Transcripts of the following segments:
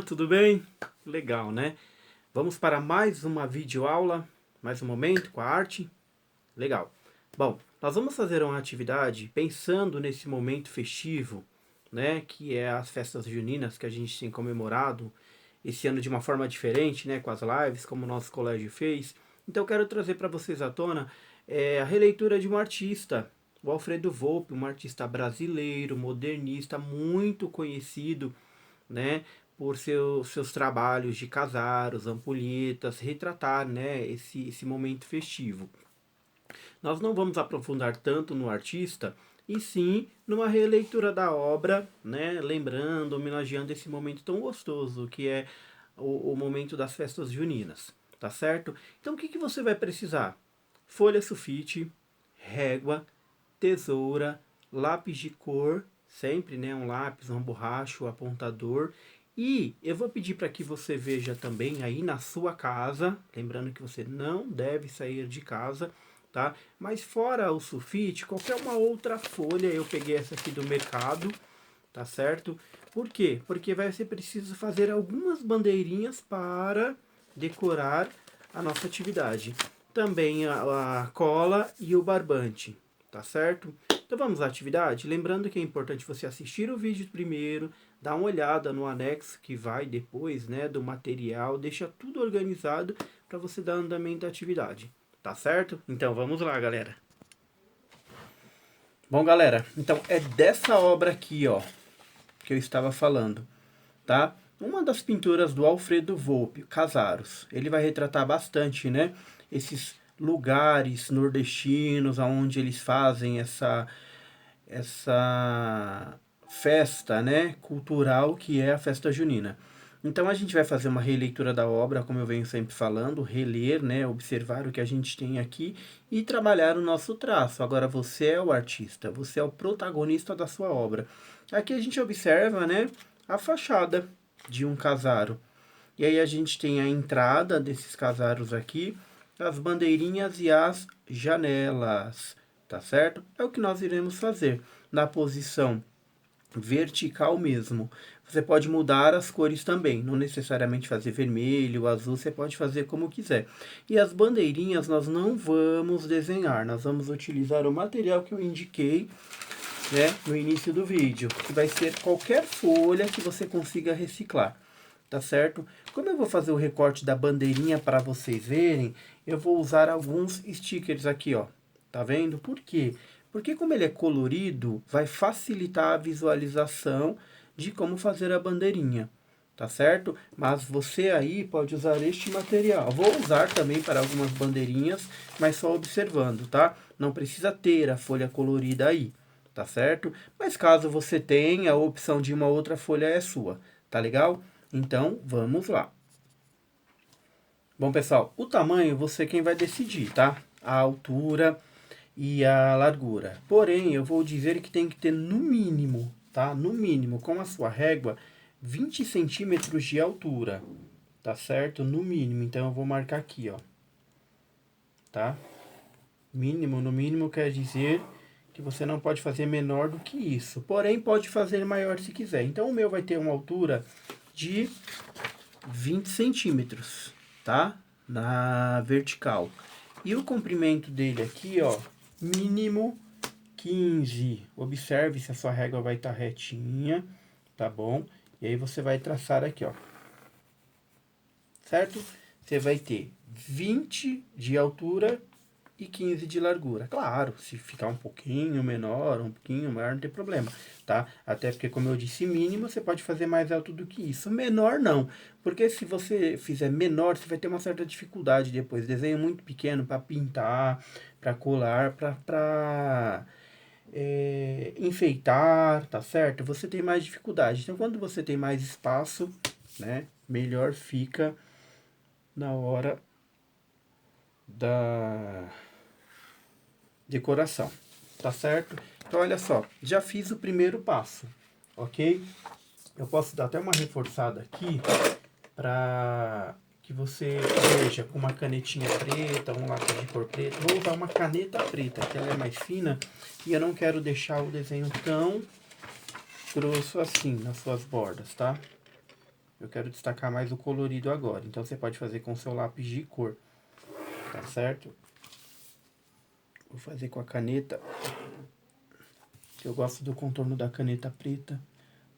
Tudo bem? Legal, né? Vamos para mais uma videoaula, mais um momento com a arte. Legal. Bom, nós vamos fazer uma atividade pensando nesse momento festivo, né? Que é as festas juninas que a gente tem comemorado esse ano de uma forma diferente, né? Com as lives, como o nosso colégio fez. Então eu quero trazer para vocês à tona a releitura de um artista, o Alfredo Volpi, um artista brasileiro, modernista, muito conhecido, né, por seus trabalhos de casar, os ampulhetas, retratar, né, esse momento festivo. Nós não vamos aprofundar tanto no artista, e sim numa releitura da obra, né, lembrando, homenageando esse momento tão gostoso que é o momento das festas juninas, tá certo? Então o que você vai precisar? Folha sulfite, régua, tesoura, lápis de cor, sempre, né, um lápis, uma borracha, um apontador. E eu vou pedir para que você veja também aí na sua casa, lembrando que você não deve sair de casa, tá? Mas fora o sulfite, qualquer uma outra folha, eu peguei essa aqui do mercado, tá certo? Por quê? Porque vai ser preciso fazer algumas bandeirinhas para decorar a nossa atividade. Também a cola e o barbante, tá certo? Então vamos à atividade. Lembrando que é importante você assistir o vídeo primeiro, dar uma olhada no anexo que vai depois, né, do material, deixa tudo organizado para você dar andamento à atividade, tá certo? Então vamos lá, galera. Bom, galera, então é dessa obra aqui, ó, que eu estava falando, tá? Uma das pinturas do Alfredo Volpi, Casaros. Ele vai retratar bastante, né, esses lugares nordestinos onde eles fazem essa festa, né, cultural que é a festa junina. Então a gente vai fazer uma releitura da obra, como eu venho sempre falando, reler, né, observar o que a gente tem aqui e trabalhar o nosso traço. Agora você é o artista, você é o protagonista da sua obra. Aqui a gente observa, né, a fachada de um casaro. E aí a gente tem a entrada desses casaros aqui, as bandeirinhas e as janelas, tá certo? É o que nós iremos fazer na posição vertical mesmo. Você pode mudar as cores também, não necessariamente fazer vermelho, azul, você pode fazer como quiser. E as bandeirinhas nós não vamos desenhar, nós vamos utilizar o material que eu indiquei, né, no início do vídeo, que vai ser qualquer folha que você consiga reciclar, tá certo? Como eu vou fazer o recorte da bandeirinha para vocês verem, eu vou usar alguns stickers aqui, ó, tá vendo? Por quê? Porque como ele é colorido, vai facilitar a visualização de como fazer a bandeirinha, tá certo? Mas você aí pode usar este material. Vou usar também para algumas bandeirinhas, mas só observando, tá? Não precisa ter a folha colorida aí, tá certo? Mas caso você tenha, a opção de uma outra folha é sua, tá legal? Então, vamos lá. Bom, pessoal, o tamanho você quem vai decidir, tá? A altura e a largura. Porém, eu vou dizer que tem que ter no mínimo, tá? No mínimo, com a sua régua, 20 centímetros de altura, tá certo? No mínimo, então eu vou marcar aqui, ó, tá? Mínimo, no mínimo quer dizer que você não pode fazer menor do que isso. Porém, pode fazer maior se quiser. Então, o meu vai ter uma altura de 20 centímetros, tá? Na vertical. E o comprimento dele aqui, ó, mínimo 15. Observe se a sua régua vai estar retinha, tá bom? E aí você vai traçar aqui, ó. Certo? Você vai ter 20 de altura e 15 de largura. Claro, se ficar um pouquinho menor, um pouquinho maior, não tem problema, tá? Até porque, como eu disse, mínimo, você pode fazer mais alto do que isso. Menor, não. Porque se você fizer menor, você vai ter uma certa dificuldade depois. Desenho muito pequeno para pintar, para colar, para enfeitar, tá certo? Você tem mais dificuldade. Então, quando você tem mais espaço, né, melhor fica na hora da decoração, tá certo? Então, olha só, já fiz o primeiro passo, ok? Eu posso dar até uma reforçada aqui para que você veja com uma canetinha preta, um lápis de cor preta. Vou usar uma caneta preta, que ela é mais fina e eu não quero deixar o desenho tão grosso assim nas suas bordas, tá? Eu quero destacar mais o colorido agora. Então, você pode fazer com seu lápis de cor, tá certo? Vou fazer com a caneta. Eu gosto do contorno da caneta preta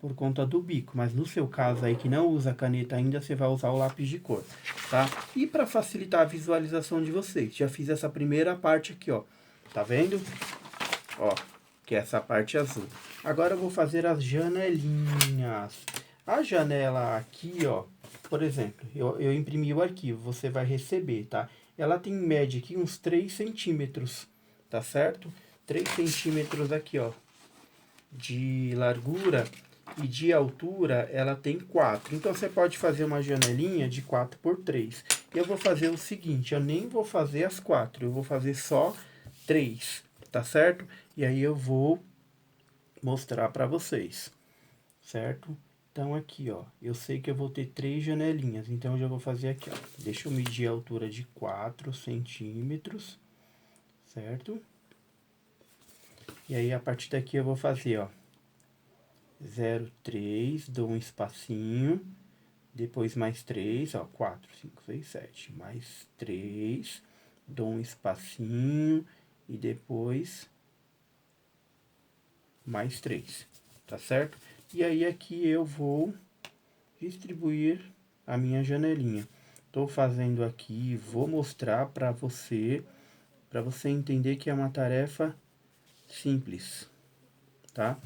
por conta do bico, mas no seu caso aí que não usa a caneta ainda, você vai usar o lápis de cor, tá? E para facilitar a visualização de vocês, já fiz essa primeira parte aqui, ó. Tá vendo? Ó, que é essa parte azul. Agora eu vou fazer as janelinhas. A janela aqui, ó, por exemplo, eu imprimi o arquivo, você vai receber, tá? Ela tem em média aqui uns 3 centímetros, tá certo? 3 centímetros aqui, ó, de largura e de altura ela tem 4. Então, você pode fazer uma janelinha de 4 por 3. Eu vou fazer o seguinte, eu nem vou fazer as 4, eu vou fazer só 3, tá certo? E aí eu vou mostrar para vocês, certo? Então, aqui, ó, eu sei que eu vou ter 3 janelinhas, então eu já vou fazer aqui, ó. Deixa eu medir a altura de 4 centímetros, certo? E aí, a partir daqui eu vou fazer, ó, 0,3, dou um espacinho, depois mais 3, ó, 4, 5, 6, 7, mais 3, dou um espacinho e depois mais 3, tá certo? E aí aqui eu vou distribuir a minha janelinha. Tô fazendo aqui, vou mostrar para você entender que é uma tarefa simples, tá?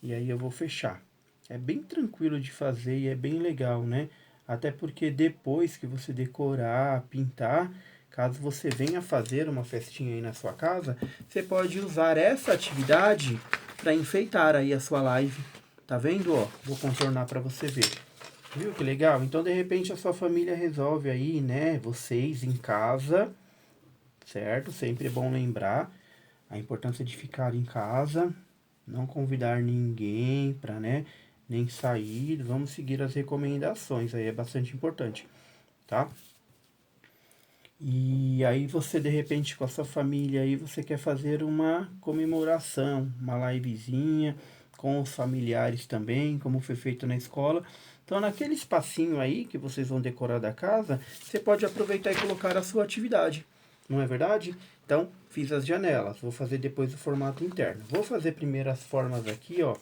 E aí eu vou fechar. É bem tranquilo de fazer e é bem legal, né? Até porque depois que você decorar, pintar, caso você venha fazer uma festinha aí na sua casa, você pode usar essa atividade para enfeitar aí a sua live. Tá vendo, ó? Vou contornar para você ver. Viu que legal? Então, de repente, a sua família resolve aí, né? Vocês em casa, certo? Sempre é bom lembrar a importância de ficar em casa, não convidar ninguém para, né, nem sair. Vamos seguir as recomendações, aí é bastante importante, tá? E aí você, de repente, com a sua família aí, você quer fazer uma comemoração, uma livezinha com os familiares também, como foi feito na escola. Então, naquele espacinho aí que vocês vão decorar da casa, você pode aproveitar e colocar a sua atividade, não é verdade? Então, fiz as janelas, vou fazer depois o formato interno. Vou fazer primeiro as formas aqui, ó,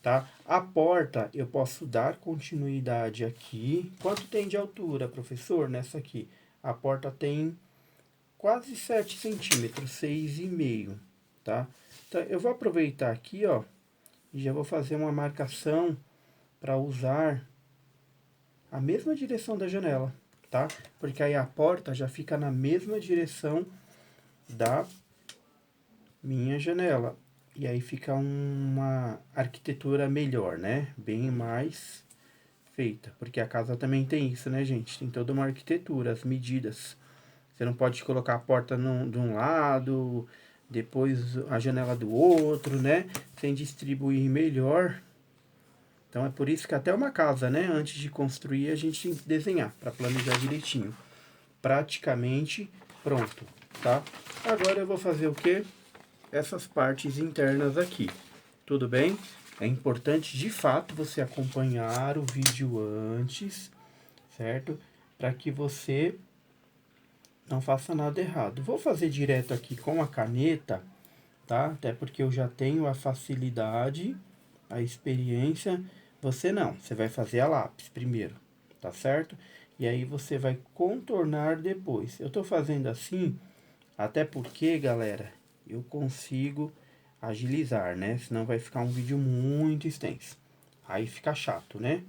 tá? A porta, eu posso dar continuidade aqui. Quanto tem de altura, professor, nessa aqui? A porta tem quase 7 centímetros, 6,5, tá? Então, eu vou aproveitar aqui, ó, e já vou fazer uma marcação para usar a mesma direção da janela, tá? Porque aí a porta já fica na mesma direção da minha janela. E aí fica uma arquitetura melhor, né? Bem mais feita. Porque a casa também tem isso, né, gente? Tem toda uma arquitetura, as medidas. Você não pode colocar a porta de um lado, depois a janela do outro, né? Sem distribuir melhor. Então é por isso que até uma casa, né? Antes de construir, a gente tem que desenhar para planejar direitinho. Praticamente pronto, tá? Agora eu vou fazer o quê? Essas partes internas aqui, tudo bem? É importante, de fato, você acompanhar o vídeo antes, certo? Para que você não faça nada errado. Vou fazer direto aqui com a caneta, tá? Até porque eu já tenho a facilidade, a experiência. Você não, você vai fazer a lápis primeiro, tá certo? E aí você vai contornar depois. Eu tô fazendo assim, até porque, galera, eu consigo agilizar, né? Senão vai ficar um vídeo muito extenso. Aí fica chato, né?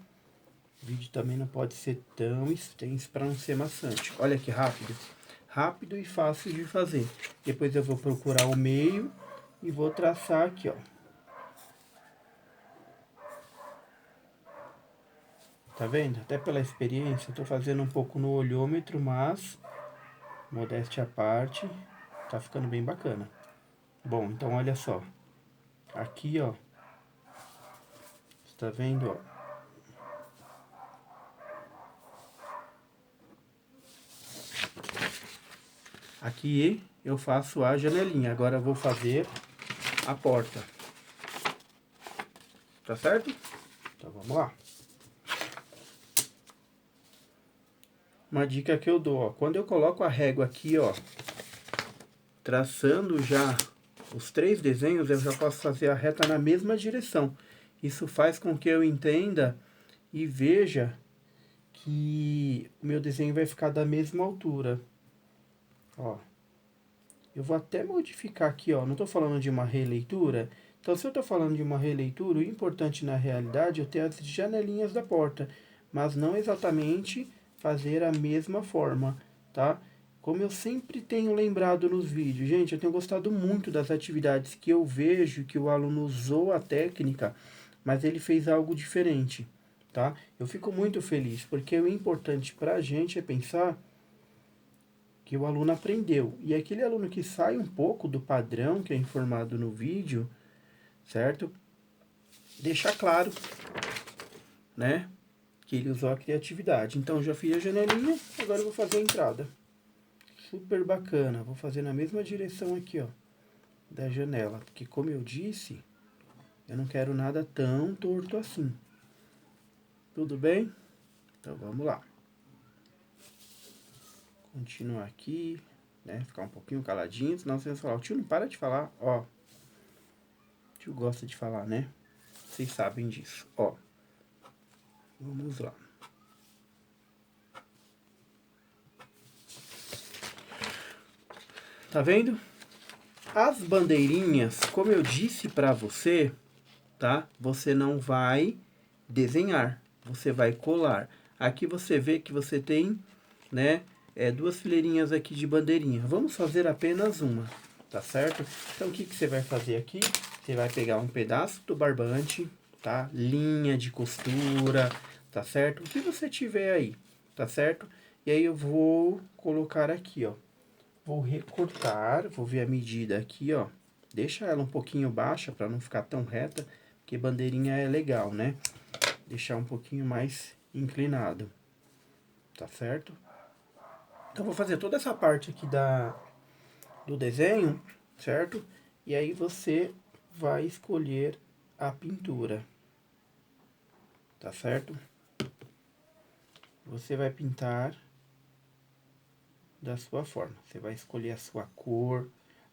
O vídeo também não pode ser tão extenso para não ser maçante. Olha que rápido. Rápido e fácil de fazer. Depois eu vou procurar o meio e vou traçar aqui, ó. Tá vendo? Até pela experiência, eu tô fazendo um pouco no olhômetro, mas, modéstia à parte, tá ficando bem bacana. Bom, então olha só. Aqui, ó. Você tá vendo, ó? Aqui eu faço a janelinha. Agora eu vou fazer a porta. Tá certo? Então vamos lá. uma dica que eu dou, ó, quando eu coloco a régua aqui, ó, traçando já os 3 desenhos, eu já posso fazer a reta na mesma direção. Isso faz com que eu entenda e veja que o meu desenho vai ficar da mesma altura. Ó, eu vou até modificar aqui, ó, não tô falando de uma releitura. Então, se eu tô falando de uma releitura, o importante na realidade é eu ter as janelinhas da porta, mas não exatamente fazer a mesma forma, tá? Como eu sempre tenho lembrado nos vídeos, gente, eu tenho gostado muito das atividades que eu vejo que o aluno usou a técnica, mas ele fez algo diferente, tá? Eu fico muito feliz, porque o importante pra gente é pensar que o aluno aprendeu. E aquele aluno que sai um pouco do padrão que é informado no vídeo, certo? Deixar claro, né, que ele usou a criatividade. Então, já fiz a janelinha, agora eu vou fazer a entrada. Super bacana. Vou fazer na mesma direção aqui, ó, da janela. Porque, como eu disse, eu não quero nada tão torto assim. Tudo bem? Então, vamos lá. Continuar aqui, né, ficar um pouquinho caladinho, senão vocês vão falar, o tio não para de falar, ó. O tio gosta de falar, né? Vocês sabem disso, ó. Vamos lá. Tá vendo? As bandeirinhas, como eu disse pra você, tá? Você não vai desenhar, você vai colar. Aqui você vê que você tem, né, 2 fileirinhas aqui de bandeirinha. Vamos fazer apenas uma, tá certo? Então, o que que você vai fazer aqui? Você vai pegar um pedaço do barbante, tá? Linha de costura, tá certo? O que você tiver aí, tá certo? E aí eu vou colocar aqui, ó. Vou recortar, vou ver a medida aqui, ó. Deixa ela um pouquinho baixa para não ficar tão reta, porque bandeirinha é legal, né? Deixar um pouquinho mais inclinado, tá certo? Então, vou fazer toda essa parte aqui do desenho, certo? E aí você vai escolher a pintura, tá certo? Você vai pintar da sua forma. Você vai escolher a sua cor,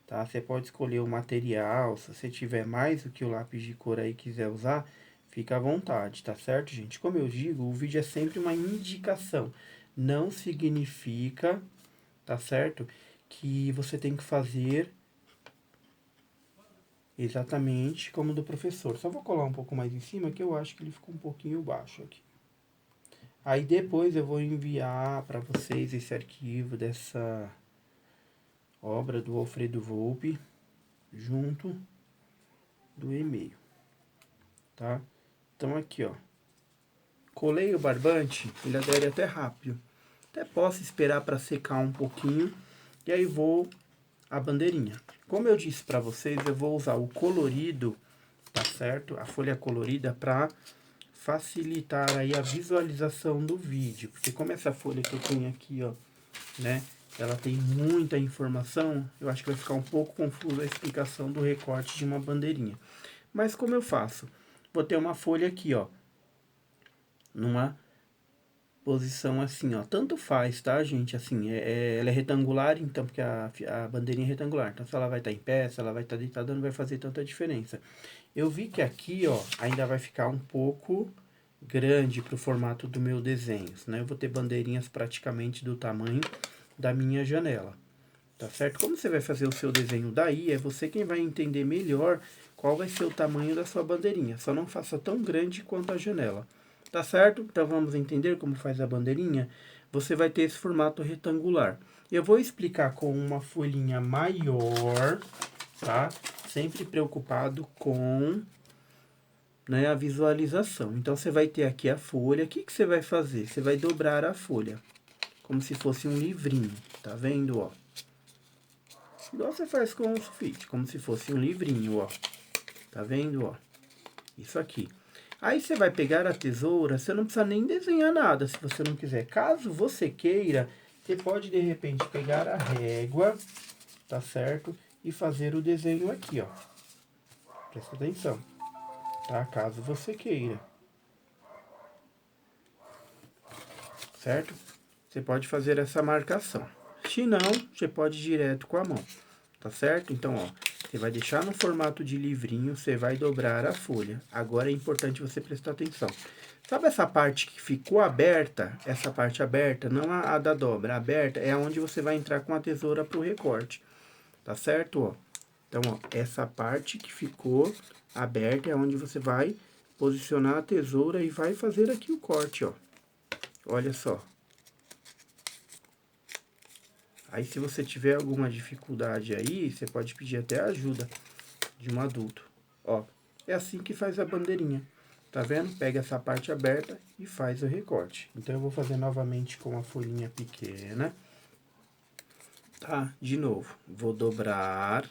tá? Você pode escolher o material, se você tiver mais do que o lápis de cor aí quiser usar, fica à vontade, tá certo, gente? Como eu digo, o vídeo é sempre uma indicação. Não significa, tá certo, que você tem que fazer exatamente como do professor. Só vou colar um pouco mais em cima, que eu acho que ele ficou um pouquinho baixo aqui. Aí depois eu vou enviar para vocês esse arquivo dessa obra do Alfredo Volpi, junto do e-mail, tá? Então aqui, ó, colei o barbante, ele adere até rápido. Até posso esperar para secar um pouquinho, e aí vou a bandeirinha. Como eu disse para vocês, eu vou usar o colorido, tá certo? A folha colorida para facilitar aí a visualização do vídeo, porque como essa folha que eu tenho aqui, ó, né, ela tem muita informação, eu acho que vai ficar um pouco confuso a explicação do recorte de uma bandeirinha. Mas como eu faço? Vou ter uma folha aqui, ó, numa posição assim, ó. Tanto faz, tá, gente? Assim, ela é retangular, então, porque a bandeirinha é retangular. Então, se ela vai estar em pé, se ela vai estar deitada, não vai fazer tanta diferença. Eu vi que aqui, ó, ainda vai ficar um pouco grande pro formato do meu desenho, né? Eu vou ter bandeirinhas praticamente do tamanho da minha janela, tá certo? Como você vai fazer o seu desenho daí, é você quem vai entender melhor qual vai ser o tamanho da sua bandeirinha. Só não faça tão grande quanto a janela, tá certo? Então, vamos entender como faz a bandeirinha? Você vai ter esse formato retangular. Eu vou explicar com uma folhinha maior, tá? Sempre preocupado com, né, a visualização. Então, você vai ter aqui a folha. O que que você vai fazer? Você vai dobrar a folha, como se fosse um livrinho, tá vendo, ó? Igual você faz com o sulfite, como se fosse um livrinho, ó. Tá vendo, ó? Isso aqui. Aí você vai pegar a tesoura, você não precisa nem desenhar nada, se você não quiser. Caso você queira, você pode, de repente, pegar a régua, tá certo? E fazer o desenho aqui, ó. Presta atenção, tá? Caso você queira. Certo? você pode fazer essa marcação. Se não, você pode ir direto com a mão, tá certo? Então, ó, você vai deixar no formato de livrinho, você vai dobrar a folha. Agora é importante você prestar atenção. Sabe essa parte que ficou aberta? Essa parte aberta, não a da dobra, a aberta é onde você vai entrar com a tesoura pro recorte, tá certo? Ó. Então, ó, essa parte que ficou aberta é onde você vai posicionar a tesoura e vai fazer aqui o corte, ó. Olha só. Aí, se você tiver alguma dificuldade aí, você pode pedir até ajuda de um adulto. Ó, é assim que faz a bandeirinha. Tá vendo? Pega essa parte aberta e faz o recorte. Então, eu vou fazer novamente com a folhinha pequena. Tá? De novo, vou dobrar.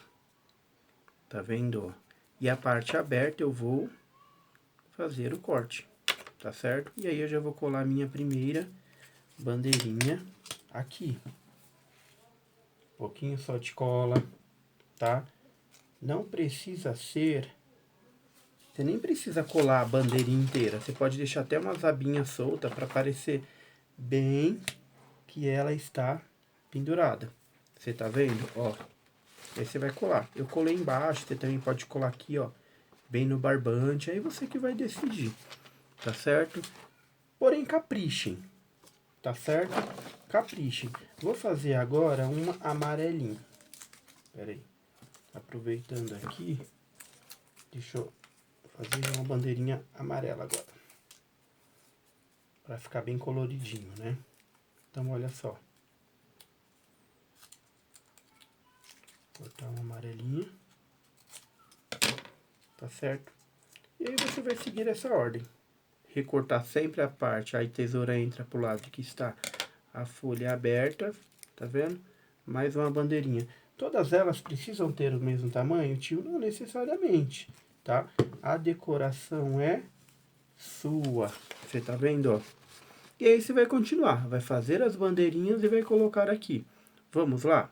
Tá vendo? E a parte aberta eu vou fazer o corte. Tá certo? E aí, eu já vou colar a minha primeira bandeirinha aqui. Um pouquinho só de cola, tá? Não precisa ser... Você nem precisa colar a bandeirinha inteira. Você pode deixar até umas abinhas soltas para parecer bem que ela está pendurada. Você tá vendo? Ó. Aí você vai colar. Eu colei embaixo, você também pode colar aqui, ó. Bem no barbante. Aí você que vai decidir. Tá certo? Porém, caprichem. Tá certo? Caprichem. Vou fazer agora uma amarelinha. Pera aí. Aproveitando aqui, deixa eu fazer uma bandeirinha amarela agora. Pra ficar bem coloridinho, né? Então, olha só. Cortar uma amarelinha. Tá certo? E aí você vai seguir essa ordem. Recortar sempre a parte, aí a tesoura entra pro lado que está a folha aberta, tá vendo? Mais uma bandeirinha. Todas elas precisam ter o mesmo tamanho, tio? Não necessariamente, tá? A decoração é sua. Você tá vendo, ó? E aí você vai continuar, vai fazer as bandeirinhas e vai colocar aqui. Vamos lá?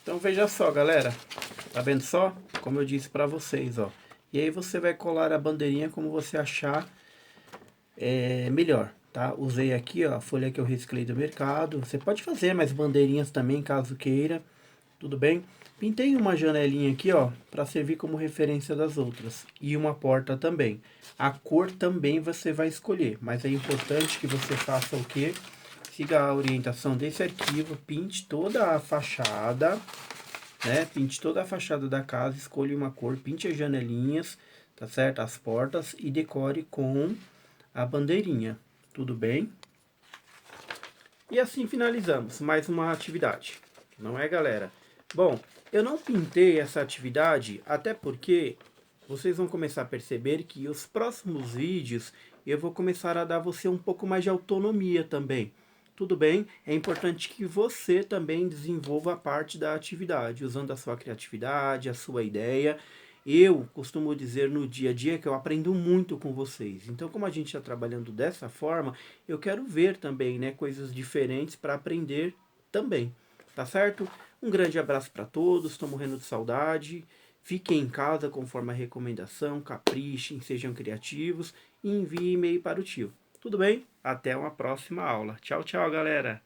Então veja só, galera. Tá vendo só? Como eu disse pra vocês, ó. E aí você vai colar a bandeirinha como você achar melhor, tá? Usei aqui, ó, a folha que eu reciclei do mercado. Você pode fazer mais bandeirinhas também, caso queira. Tudo bem? Pintei uma janelinha aqui, ó, para servir como referência das outras. E uma porta também. A cor também você vai escolher, mas é importante que você faça o quê? Siga a orientação desse arquivo, pinte toda a fachada, né? Pinte toda a fachada da casa, escolha uma cor, pinte as janelinhas, tá certo? As portas e decore com a bandeirinha. Tudo bem? E assim finalizamos mais uma atividade. Não é, galera? Bom, eu não pintei essa atividade, até porque vocês vão começar a perceber que os próximos vídeos eu vou começar a dar a você um pouco mais de autonomia também. Tudo bem? É importante que você também desenvolva a parte da atividade, usando a sua criatividade, a sua ideia. Eu costumo dizer no dia a dia que eu aprendo muito com vocês. Então, como a gente está trabalhando dessa forma, eu quero ver também, né, coisas diferentes para aprender também. Tá certo? Um grande abraço para todos, estou morrendo de saudade. Fiquem em casa conforme a recomendação, caprichem, sejam criativos e enviem e-mail para o tio. Tudo bem? Até uma próxima aula. Tchau, tchau, galera!